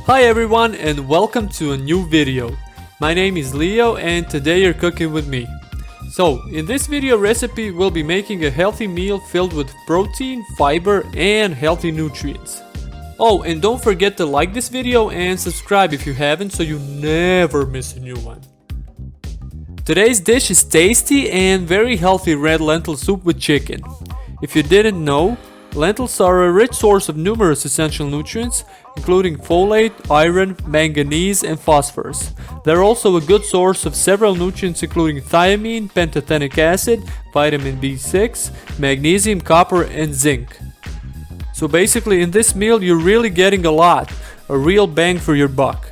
Hi everyone and welcome to a new video. My name is Leo and today you're cooking with me. So in this video recipe we'll be making a healthy meal filled with protein, fiber and healthy nutrients. Oh, and don't forget to like this video and subscribe if you haven't so you never miss a new one. Today's dish is tasty and very healthy red lentil soup with chicken. If you didn't know, lentils are a rich source of numerous essential nutrients, including folate, iron, manganese, and phosphorus. They're also a good source of several nutrients including thiamine, pantothenic acid, vitamin B6, magnesium, copper, and zinc. So basically in this meal you're really getting a lot, a real bang for your buck.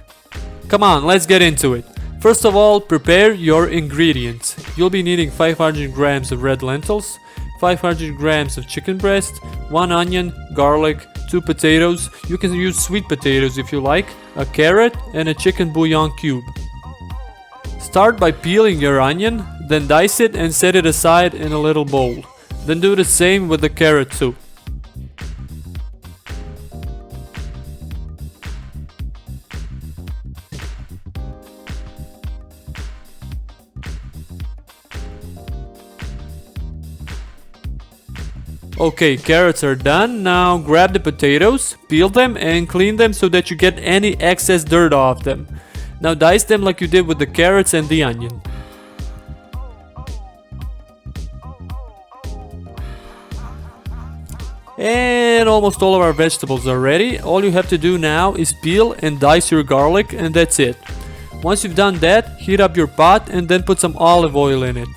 Come on, let's get into it. First of all, prepare your ingredients. You'll be needing 500 grams of red lentils, 500 grams of chicken breast, 1 onion, garlic, 2 potatoes, you can use sweet potatoes if you like, a carrot and a chicken bouillon cube. Start by peeling your onion, then dice it and set it aside in a little bowl. Then do the same with the carrot soup. Okay, carrots are done. Now grab the potatoes, peel them and clean them so that you get any excess dirt off them. Now dice them like you did with the carrots and the onion. And almost all of our vegetables are ready. All you have to do now is peel and dice your garlic and that's it. Once you've done that, heat up your pot and then put some olive oil in it.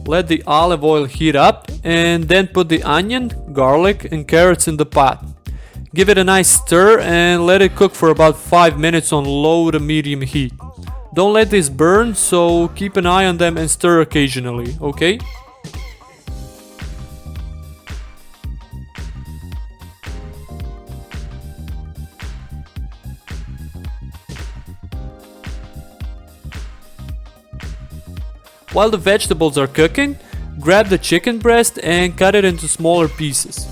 Let the olive oil heat up and then put the onion, garlic and carrots in the pot. Give it a nice stir and let it cook for about 5 minutes on low to medium heat. Don't let this burn, so keep an eye on them and stir occasionally, okay? While the vegetables are cooking, grab the chicken breast and cut it into smaller pieces.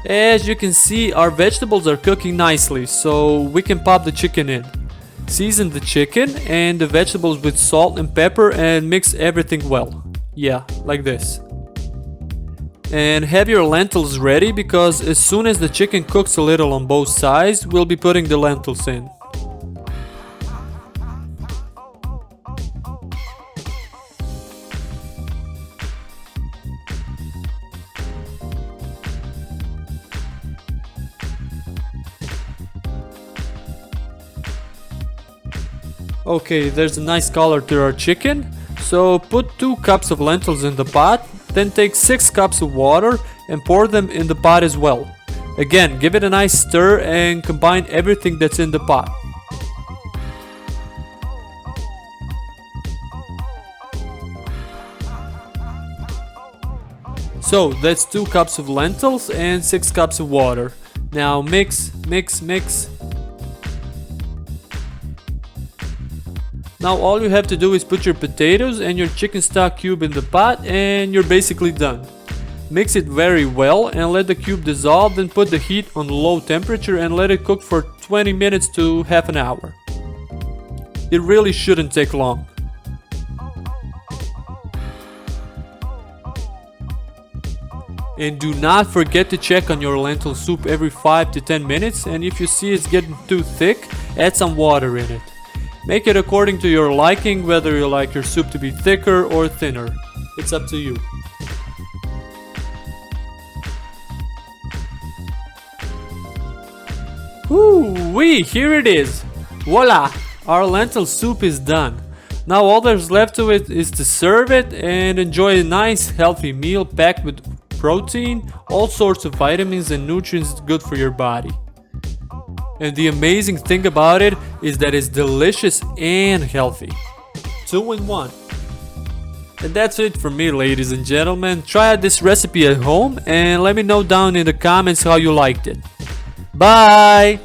As you can see, our vegetables are cooking nicely, so we can pop the chicken in. Season the chicken and the vegetables with salt and pepper and mix everything well. Yeah, like this. And have your lentils ready because as soon as the chicken cooks a little on both sides, we'll be putting the lentils in. Okay, there's a nice color to our chicken, so put 2 cups of lentils in the pot, then take 6 cups of water and pour them in the pot as well. Again, give it a nice stir and combine everything that's in the pot. So that's 2 cups of lentils and 6 cups of water. Now mix, mix, mix. Now all you have to do is put your potatoes and your chicken stock cube in the pot and you're basically done. Mix it very well and let the cube dissolve, then put the heat on low temperature and let it cook for 20 minutes to half an hour. It really shouldn't take long. And do not forget to check on your lentil soup every 5 to 10 minutes, and if you see it's getting too thick, add some water in it. Make it according to your liking, whether you like your soup to be thicker or thinner. It's up to you. Woo-wee, here it is. Voila, our lentil soup is done. Now all there's left to it is to serve it and enjoy a nice healthy meal packed with protein, all sorts of vitamins and nutrients good for your body. And the amazing thing about it is that it's delicious and healthy. 2 in 1. And that's it for me, ladies and gentlemen. Try out this recipe at home and let me know down in the comments how you liked it. Bye!